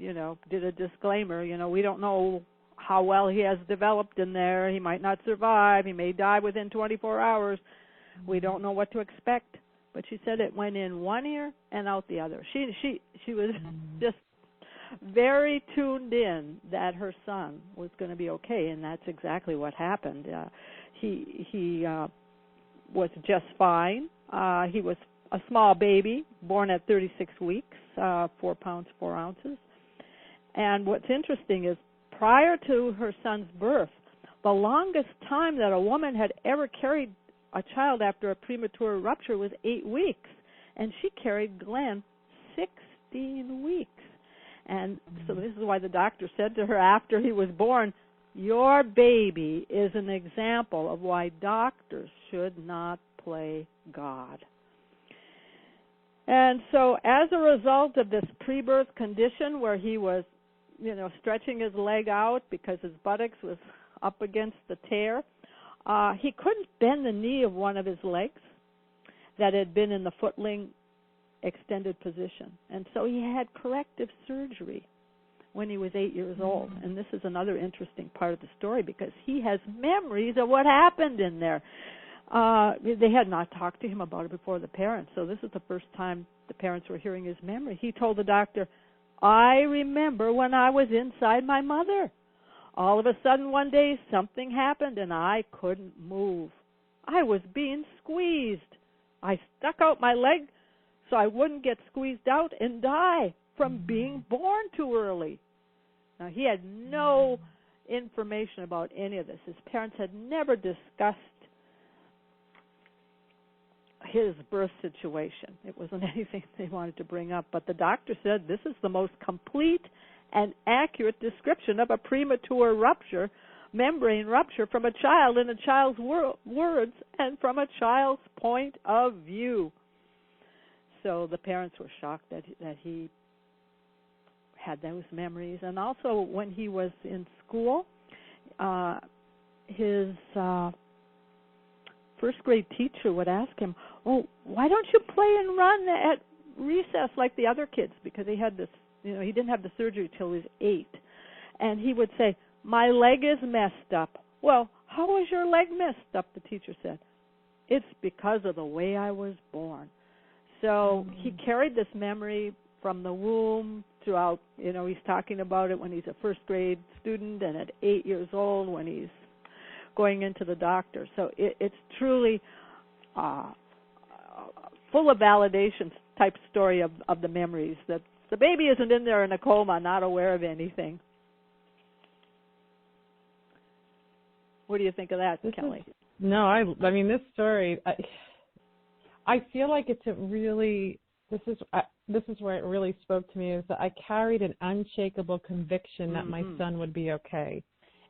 Speaker 3: did a disclaimer. We don't know how well he has developed in there. He might not survive. He may die within 24 hours. We don't know what to expect. But she said it went in one ear and out the other. She was just very tuned in that her son was going to be okay, and that's exactly what happened. He was just fine. He was a small baby, born at 36 weeks, 4 pounds, 4 ounces. And what's interesting is prior to her son's birth, the longest time that a woman had ever carried a child after a premature rupture was 8 weeks, and she carried Glenn 16 weeks. And so this is why the doctor said to her after he was born, your baby is an example of why doctors should not play God. And so as a result of this pre-birth condition where he was, stretching his leg out because his buttocks was up against the tear, he couldn't bend the knee of one of his legs that had been in the footling extended position. And so he had corrective surgery when he was 8 years old. And this is another interesting part of the story because he has memories of what happened in there. They had not talked to him about it before, the parents, so this is the first time the parents were hearing his memory. He told the doctor, I remember when I was inside my mother. All of a sudden one day something happened and I couldn't move. I was being squeezed. I stuck out my leg so I wouldn't get squeezed out and die from being born too early. Now, he had no information about any of this. His parents had never discussed his birth situation. It wasn't anything they wanted to bring up. But the doctor said this is the most complete and accurate description of a premature rupture, membrane rupture, from a child in a child's words and from a child's point of view. So the parents were shocked that he had those memories. And also when he was in school, his first grade teacher would ask him, why don't you play and run at recess like the other kids? Because he had this, he didn't have the surgery till he was 8. And he would say, my leg is messed up. Well, how was your leg messed up? The teacher said, it's because of the way I was born. So he carried this memory from the womb throughout, he's talking about it when he's a first grade student and at 8 years old when he's going into the doctor. So it's truly full of validation type story of the memories, that the baby isn't in there in a coma, not aware of anything. What do you think of that, Kelly?
Speaker 2: I mean, this story, I feel like it's a really, this is where it really spoke to me, is that I carried an unshakable conviction that my son would be okay.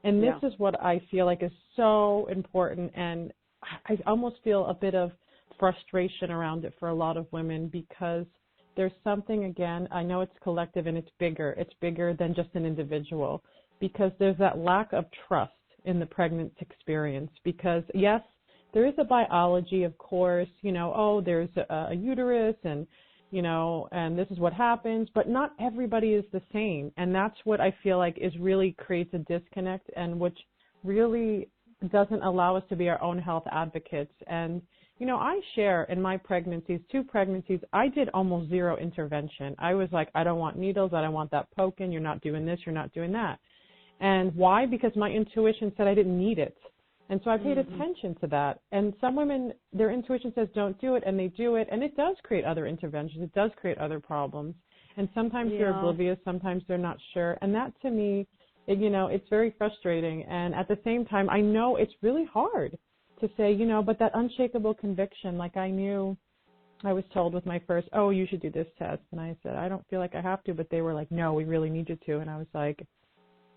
Speaker 2: And this is what I feel like is so important, and I almost feel a bit of frustration around it for a lot of women, because there's something, again, I know it's collective and it's bigger than just an individual, because there's that lack of trust in the pregnant experience, because yes, there is a biology, of course, there's a uterus and, and this is what happens, but not everybody is the same. And that's what I feel like really creates a disconnect, and which really doesn't allow us to be our own health advocates. And, I share in my pregnancies, 2 pregnancies, I did almost zero intervention. I was like, I don't want needles. I don't want that poking. You're not doing this. You're not doing that. And why? Because my intuition said I didn't need it. And so I paid attention to that. And some women, their intuition says don't do it, and they do it. And it does create other interventions. It does create other problems. And sometimes they're oblivious. Sometimes they're not sure. And that, to me, it's very frustrating. And at the same time, I know it's really hard to say, but that unshakable conviction, like I knew, I was told with my first, you should do this test. And I said, I don't feel like I have to. But they were like, no, we really need you to. And I was like,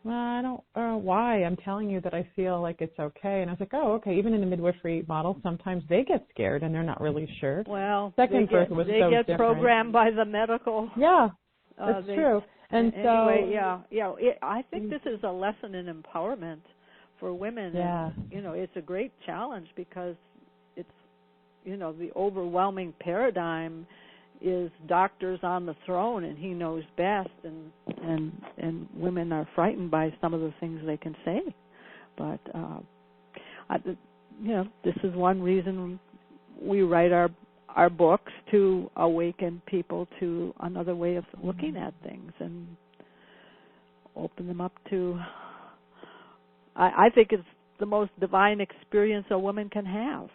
Speaker 2: well, I don't, why? I'm telling you that I feel like it's okay. And I was like, okay. Even in the midwifery model, sometimes they get scared and they're not really sure.
Speaker 3: Well,
Speaker 2: second birth was so different.
Speaker 3: They get programmed by the medical.
Speaker 2: Yeah, that's true. And
Speaker 3: anyway, I think this is a lesson in empowerment for women.
Speaker 2: Yeah.
Speaker 3: And, it's a great challenge because it's, the overwhelming paradigm is doctors on the throne and he knows best, and women are frightened by some of the things they can say. But this is one reason we write our books, to awaken people to another way of looking at things and open them up to. I think it's the most divine experience a woman can have.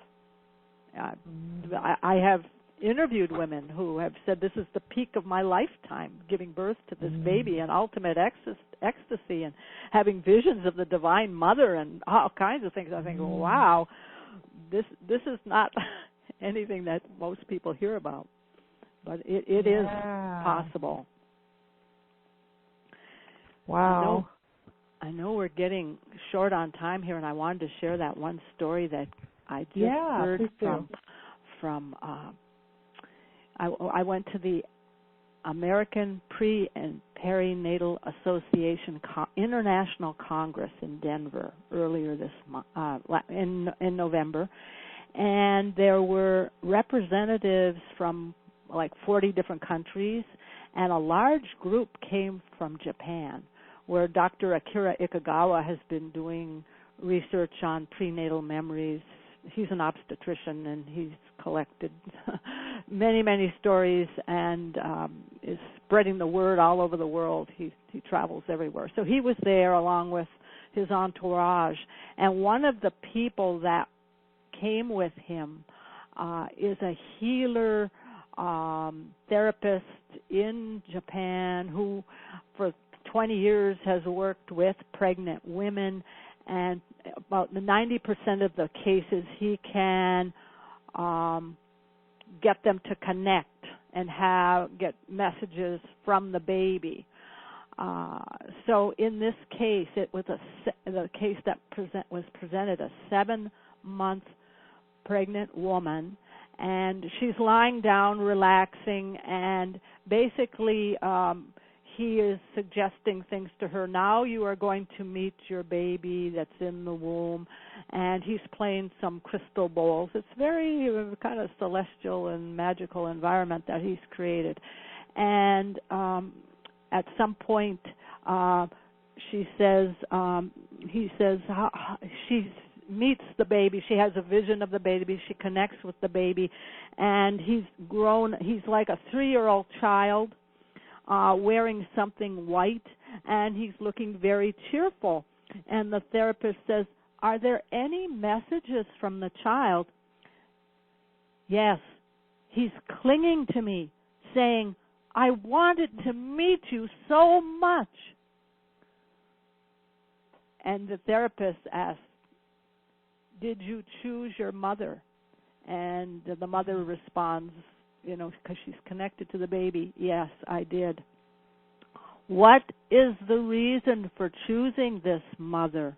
Speaker 3: I have interviewed women who have said, this is the peak of my lifetime, giving birth to this baby, and ultimate ecstasy, and having visions of the Divine Mother and all kinds of things. I think, wow, this is not anything that most people hear about, but it is possible.
Speaker 2: Wow.
Speaker 3: I know we're getting short on time here, and I wanted to share that one story that I just heard from I went to the American Pre- and Perinatal Association International Congress in Denver earlier this month, in November, and there were representatives from like 40 different countries, and a large group came from Japan, where Dr. Akira Ikegawa has been doing research on prenatal memories. He's an obstetrician, and he's collected many, many stories and is spreading the word all over the world. He travels everywhere. So he was there along with his entourage. And one of the people that came with him is a healer, therapist in Japan who for 20 years has worked with pregnant women, and about 90% of the cases he can get them to connect and get messages from the baby. So in this case, it was the case that was presented, a 7-month pregnant woman, and she's lying down, relaxing, and basically he is suggesting things to her. Now you are going to meet your baby that's in the womb, and he's playing some crystal bowls. It's very kind of celestial and magical environment that he's created. And at some point, he says she meets the baby. She has a vision of the baby. She connects with the baby, and he's grown. He's like a 3-year-old child, wearing something white, and he's looking very cheerful. And the therapist says, "Are there any messages from the child?" "Yes. He's clinging to me, saying, 'I wanted to meet you so much.'" And the therapist asks, "Did you choose your mother?" And the mother responds, because she's connected to the baby, "Yes, I did." "What is the reason for choosing this mother?"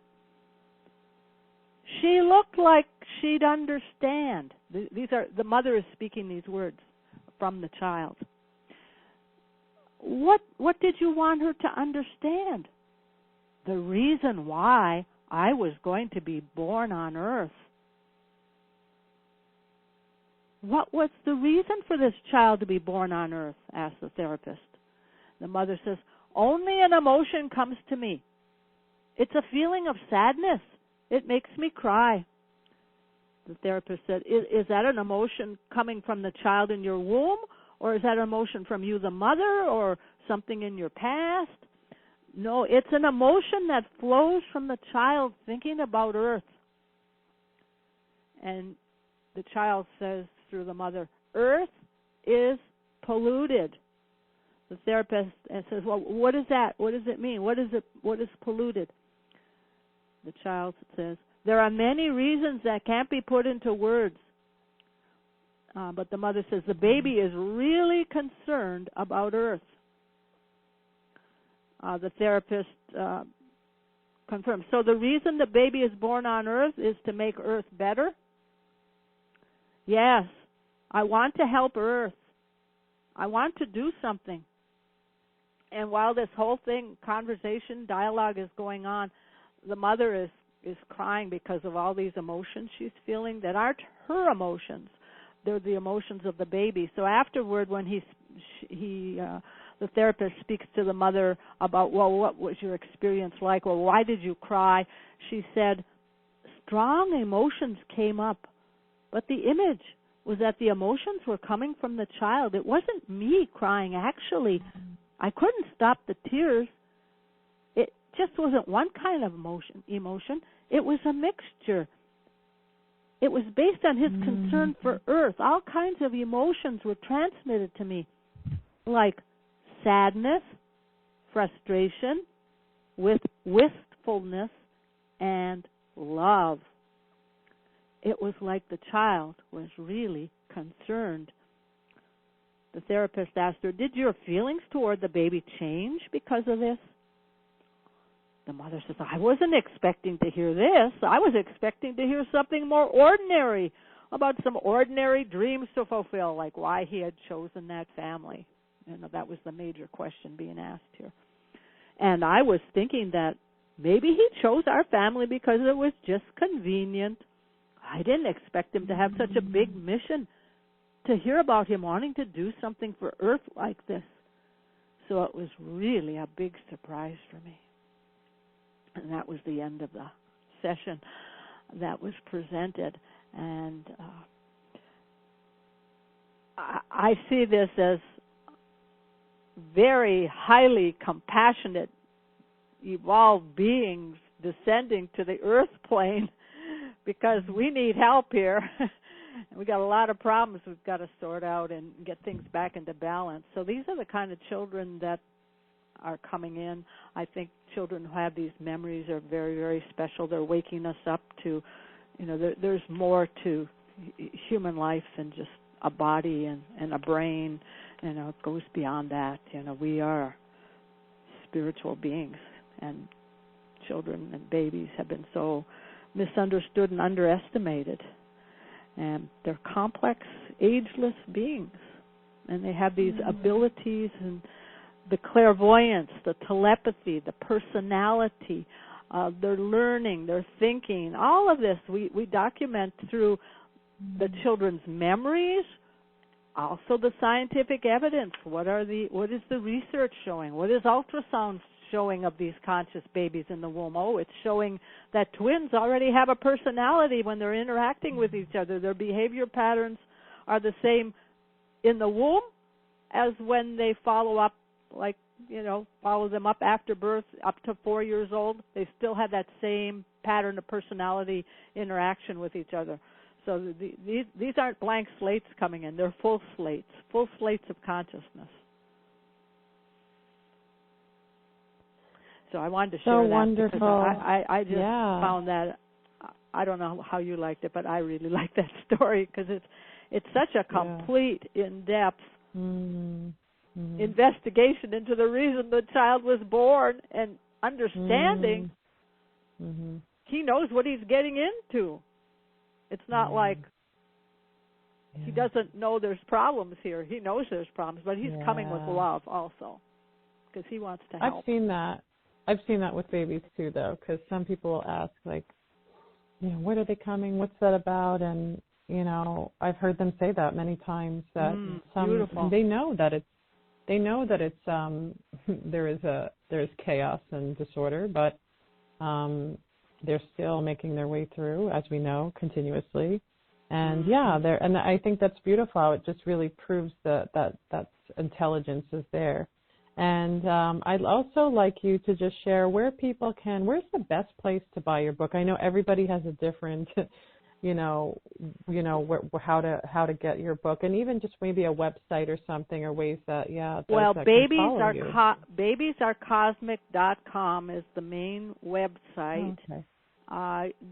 Speaker 3: "She looked like she'd understand." The mother is speaking these words from the child. What did you want her to understand?" "The reason why I was going to be born on earth. What was the reason for this child to be born on earth? Asked the therapist. The mother says, only an emotion comes to me. It's a feeling of sadness. It makes me cry. The therapist said, is that an emotion coming from the child in your womb, or is that an emotion from you, the mother, or something in your past? No, it's an emotion that flows from the child thinking about earth. And the child says through the mother, earth is polluted. The therapist says, well, what is that? What does it mean? What is polluted? The child says, there are many reasons that can't be put into words. But the mother says, the baby is really concerned about earth. The therapist confirms. So the reason the baby is born on earth is to make earth better? Yes, I want to help earth. I want to do something. And while this whole conversation, dialogue is going on, the mother is crying because of all these emotions she's feeling that aren't her emotions. They're the emotions of the baby. So afterward, when the therapist speaks to the mother about, well, what was your experience like? Well, why did you cry? She said, strong emotions came up, but the image was that the emotions were coming from the child. It wasn't me crying, actually. I couldn't stop the tears. It just wasn't one kind of emotion. It was a mixture. It was based on his concern for earth. All kinds of emotions were transmitted to me, like sadness, frustration, wistfulness, and love. It was like the child was really concerned. The therapist asked her, did your feelings toward the baby change because of this? The mother says, I wasn't expecting to hear this. I was expecting to hear something more ordinary, about some ordinary dreams to fulfill, like why he had chosen that family. That was the major question being asked here. And I was thinking that maybe he chose our family because it was just convenient. I didn't expect him to have such a big mission, to hear about him wanting to do something for earth like this. So it was really a big surprise for me. And that was the end of the session that was presented. And I see this as very highly compassionate, evolved beings descending to the earth plane, because we need help here. We got a lot of problems we've got to sort out and get things back into balance. So these are the kind of children that are coming in. I think children who have these memories are very, very special. They're waking us up to, there's more to human life than just a body and a brain. It goes beyond that. We are spiritual beings, and children and babies have been so misunderstood and underestimated. And they're complex, ageless beings, and they have these abilities, and the clairvoyance, the telepathy, the personality, their learning, their thinking. All of this we document through the children's memories, also the scientific evidence. What is the research showing? What is ultrasound showing of these conscious babies in the womb? Oh, it's showing that twins already have a personality when they're interacting with each other. Their behavior patterns are the same in the womb as when they follow them up after birth, up to 4 years old. They still have that same pattern of personality interaction with each other. So these aren't blank slates coming in. They're full slates of consciousness. So I wanted to share that.
Speaker 2: Wonderful.
Speaker 3: Because I just found that, I don't know how you liked it, but I really like that story because it's such a complete, in-depth investigation into the reason the child was born, and understanding he knows what he's getting into. It's not like he doesn't know there's problems here. He knows there's problems, but he's coming with love also because he wants to help.
Speaker 2: I've seen that. I've seen that with babies too, though, because some people will ask, like, when are they coming? What's that about? And I've heard them say that many times, that
Speaker 3: beautiful.
Speaker 2: they know that it's there's chaos and disorder, but they're still making their way through, as we know, continuously. And and I think that's beautiful. It just really proves that intelligence is there. And I'd also like you to just share where's the best place to buy your book? I know everybody has a different, how to get your book, and even just maybe a website or something, or ways that,
Speaker 3: babiesarcosmic.com is the main website.
Speaker 2: Okay.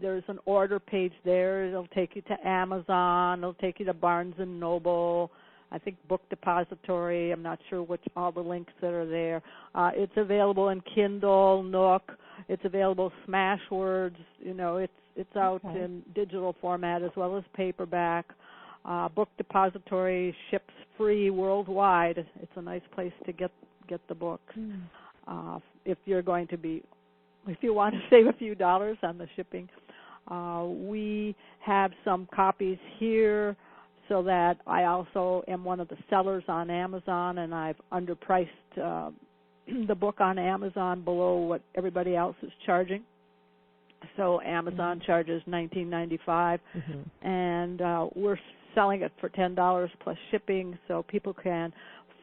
Speaker 3: There's an order page there. It'll take you to Amazon. It'll take you to Barnes & Noble. I think Book Depository. I'm not sure all the links that are there. It's available in Kindle, Nook. It's available Smashwords. It's out in digital format as well as paperback. Book Depository ships free worldwide. It's a nice place to get the books. If you want to save a few dollars on the shipping, we have some copies here, so that I also am one of the sellers on Amazon, and I've underpriced the book on Amazon below what everybody else is charging. So Amazon charges $19.95, and we're selling it for $10 plus shipping, so people can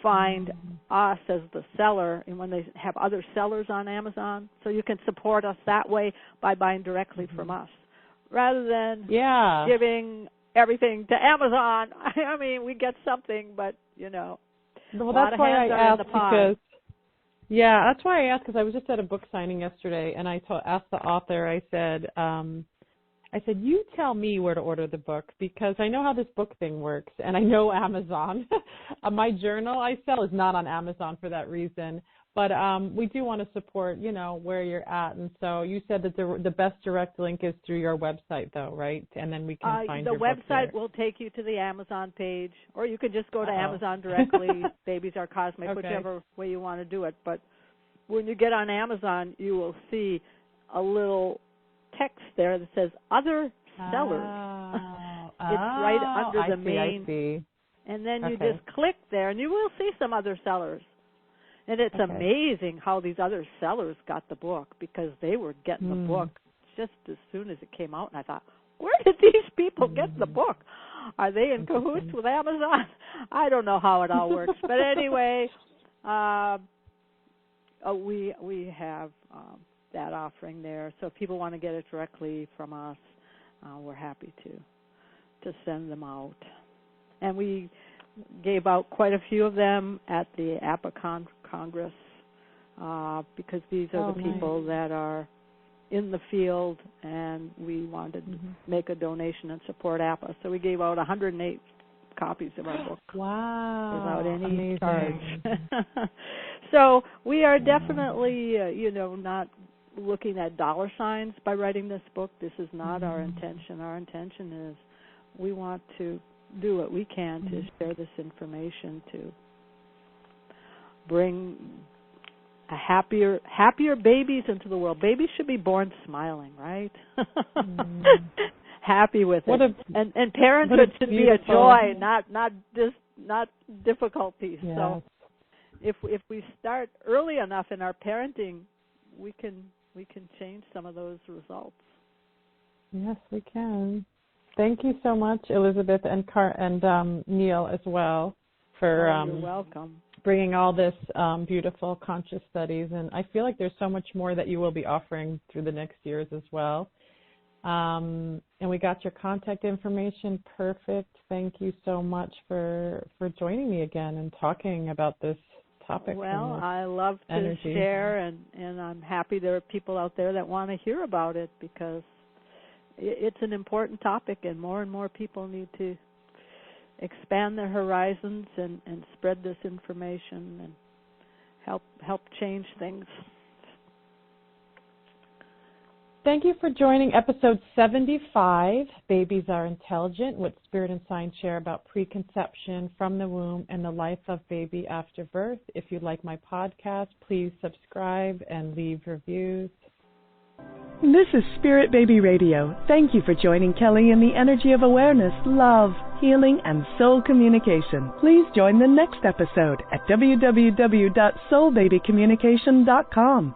Speaker 3: find us as the seller, and when they have other sellers on Amazon, so you can support us that way by buying directly from us, rather than giving everything to Amazon. I mean, we get something, but
Speaker 2: well, that's why I asked, because I was just at a book signing yesterday, and I asked the author. I said, you tell me where to order the book, because I know how this book thing works, and I know Amazon. My journal I sell is not on Amazon for that reason. But we do want to support, where you're at. And so you said that the best direct link is through your website, though, right? And then we can find your book there.
Speaker 3: The website will take you to the Amazon page, or you could just go to Amazon directly, Babies Are Cosmic, whichever way you want to do it. But when you get on Amazon, you will see a little text there that says Other Sellers. It's right under the main.
Speaker 2: I see.
Speaker 3: And then you just click there, and you will see some other sellers. And it's amazing how these other sellers got the book, because they were getting the book just as soon as it came out. And I thought, where did these people get the book? Are they in cahoots with Amazon? I don't know how it all works. But anyway, we have that offering there. So if people want to get it directly from us, we're happy to send them out. And we gave out quite a few of them at the APA Congress, because these are the people that are in the field, and we wanted to make a donation and support APA. So we gave out 108 copies of our book.
Speaker 2: Wow.
Speaker 3: Without any charge. So we are definitely, not looking at dollar signs by writing this book. This is not our intention. Our intention is we want to do what we can to share this information, to bring a happier babies into the world. Babies should be born smiling, right? Happy with it. And parenthood should be a joy, not difficulty.
Speaker 2: Yes.
Speaker 3: So if we start early enough in our parenting, we can change some of those results.
Speaker 2: Yes, we can. Thank you so much, Elizabeth and Neil as well, for
Speaker 3: you're welcome.
Speaker 2: Bringing all this beautiful conscious studies. And I feel like there's so much more that you will be offering through the next years as well. And we got your contact information. Perfect. Thank you so much for joining me again and talking about this topic.
Speaker 3: Well, I love to share, and I'm happy there are people out there that want to hear about it, because it's an important topic, and more people need to expand their horizons and spread this information and help change things.
Speaker 2: Thank you for joining episode 75, Babies Are Intelligent, what Spirit and Science share about preconception, from the womb, and the life of baby after birth. If you like my podcast, please subscribe and leave reviews.
Speaker 1: This is Spirit Baby Radio. Thank you for joining Kelly in the energy of awareness, love, healing, and soul communication. Please join the next episode at www.soulbabycommunication.com.